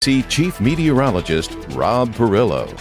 See Chief Meteorologist Rob Perillo.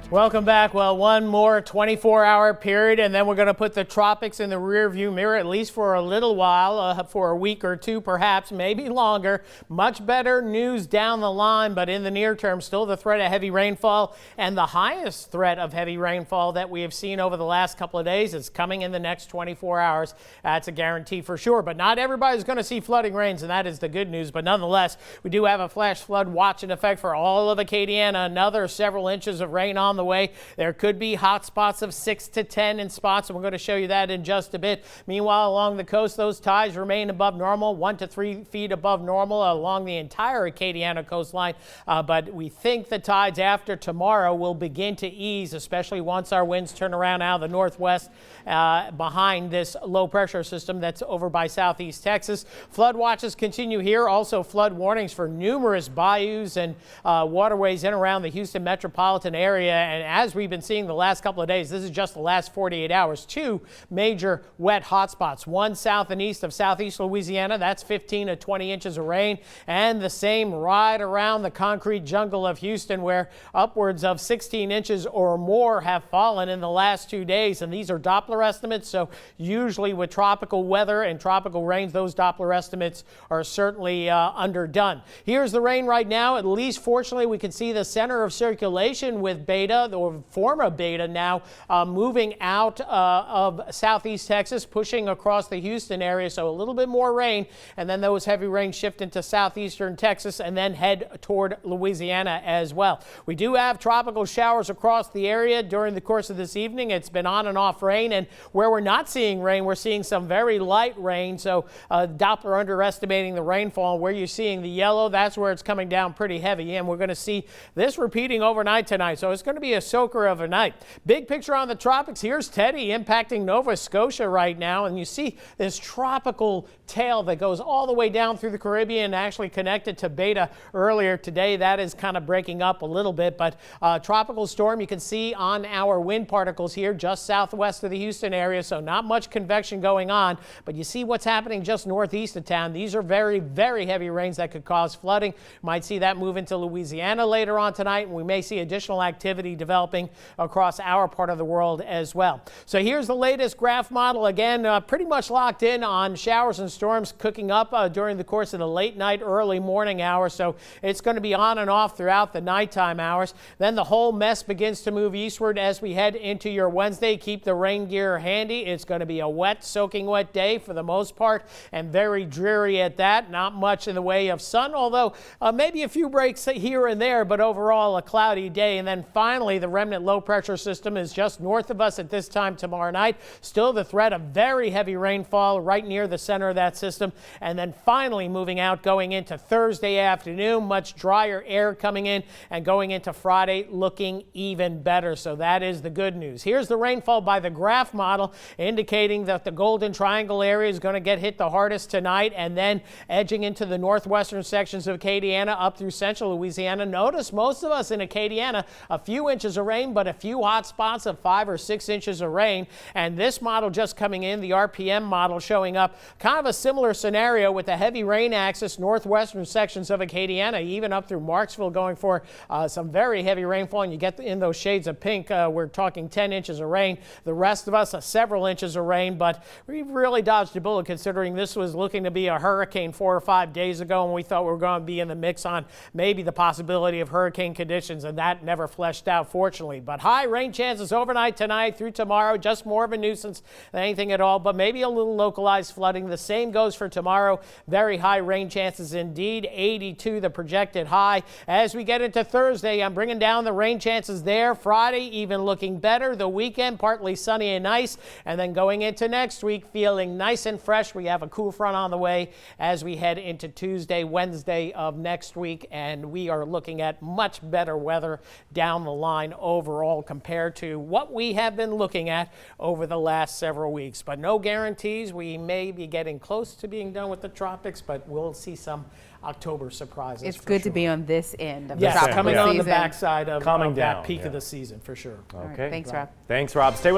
Welcome back. Well, one more 24-hour period, and then we're going to put the tropics in the rearview mirror, at least for a little while, for a week or two, perhaps, maybe longer. Much better news down the line, but in the near term, still the threat of heavy rainfall, and the highest threat of heavy rainfall that we have seen over the last couple of days is coming in the next 24 hours. That's a guarantee for sure, but not everybody's going to see flooding rains, and that is the good news. But nonetheless, we do have a flash flood watch in effect for all of Acadiana. Another several inches of rain on the way. There could be hot spots of 6 to 10 in spots, and we're going to show you that in just a bit. Meanwhile, along the coast, those tides remain above normal, 1 to 3 feet above normal along the entire Acadiana coastline. But we think the tides after tomorrow will begin to ease, especially once our winds turn around out of the northwest behind this low pressure system that's over by southeast Texas. Flood watches continue here. Also flood warnings for numerous bayous and waterways in around the Houston metropolitan area. And as we've been seeing the last couple of days, this is just the last 48 hours, 2 major wet hotspots, one south and east of southeast Louisiana. That's 15 to 20 inches of rain, and the same right around the concrete jungle of Houston, where upwards of 16 inches or more have fallen in the last 2 days. And these are Doppler estimates. So usually with tropical weather and tropical rains, those Doppler estimates are certainly underdone. Here's the rain right now. At least fortunately, we can see the center of circulation with beta, or former beta now, moving out of southeast Texas, pushing across the Houston area. So a little bit more rain, and then those heavy rains shift into southeastern Texas and then head toward Louisiana as well. We do have tropical showers across the area during the course of this evening. It's been on and off rain, and where we're not seeing rain, we're seeing some very light rain. So Doppler underestimating the rainfall. Where you're seeing the yellow, that's where it's coming down pretty heavy, and we're going to see this repeating overnight tonight. So it's going to be a soaker of a night. Big picture on the tropics. Here's Teddy impacting Nova Scotia right now, and you see this tropical tail that goes all the way down through the Caribbean, actually connected to beta earlier today. That is kind of breaking up a little bit, but tropical storm you can see on our wind particles here just southwest of the Houston area, so not much convection going on, but you see what's happening just northeast of town. These are very, very heavy rains that could cause flooding. Might see that move into Louisiana later on tonight, and we may see additional activity developing across our part of the world as well. So here's the latest graph model. Again, pretty much locked in on showers and storms cooking up during the course of the late night, early morning hours. So it's going to be on and off throughout the nighttime hours. Then the whole mess begins to move eastward as we head into your Wednesday. Keep the rain gear handy. It's going to be a wet, soaking wet day for the most part, and very dreary at that. Not much in the way of sun, although maybe a few breaks here and there, but overall a cloudy day. And then finally, the remnant low pressure system is just north of us at this time tomorrow night. Still the threat of very heavy rainfall right near the center of that system. And then finally moving out going into Thursday afternoon, much drier air coming in, and going into Friday looking even better. So that is the good news. Here's the rainfall by the graph model, indicating that the Golden Triangle area is going to get hit the hardest tonight, and then edging into the northwestern sections of Acadiana up through central Louisiana. Notice most of us in Acadiana, a few inches of rain, but a few hot spots of 5 or 6 inches of rain. And this model just coming in, the RPM model, showing up kind of a similar scenario with the heavy rain axis, northwestern sections of Acadiana, even up through Marksville, going for some very heavy rainfall. And you get in those shades of pink, we're talking 10 inches of rain. The rest of us, several inches of rain, but we've really dodged a bullet considering this was looking to be a hurricane 4 or 5 days ago, and we thought we were going to be in the mix on maybe the possibility of hurricane conditions, and that never fleshed out, fortunately. But high rain chances overnight tonight through tomorrow, just more of a nuisance than anything at all, but maybe a little localized flooding. The same goes for tomorrow. Very high rain chances indeed, 82 the projected high. As we get into Thursday, I'm bringing down the rain chances there. Friday even looking better. The weekend partly sunny and nice, and then going into next week feeling nice and fresh. We have a cool front on the way as we head into Tuesday, Wednesday of next week, and we are looking at much better weather down the line overall compared to what we have been looking at over the last several weeks. But no guarantees. We may be getting close to being done with the tropics, but we'll see some October surprises. It's good to be on this end of the tropical coming season. on the backside of Coming down, that peak of the season for sure. Okay. Right, thanks, Rob. Thanks, Rob. Stay with us.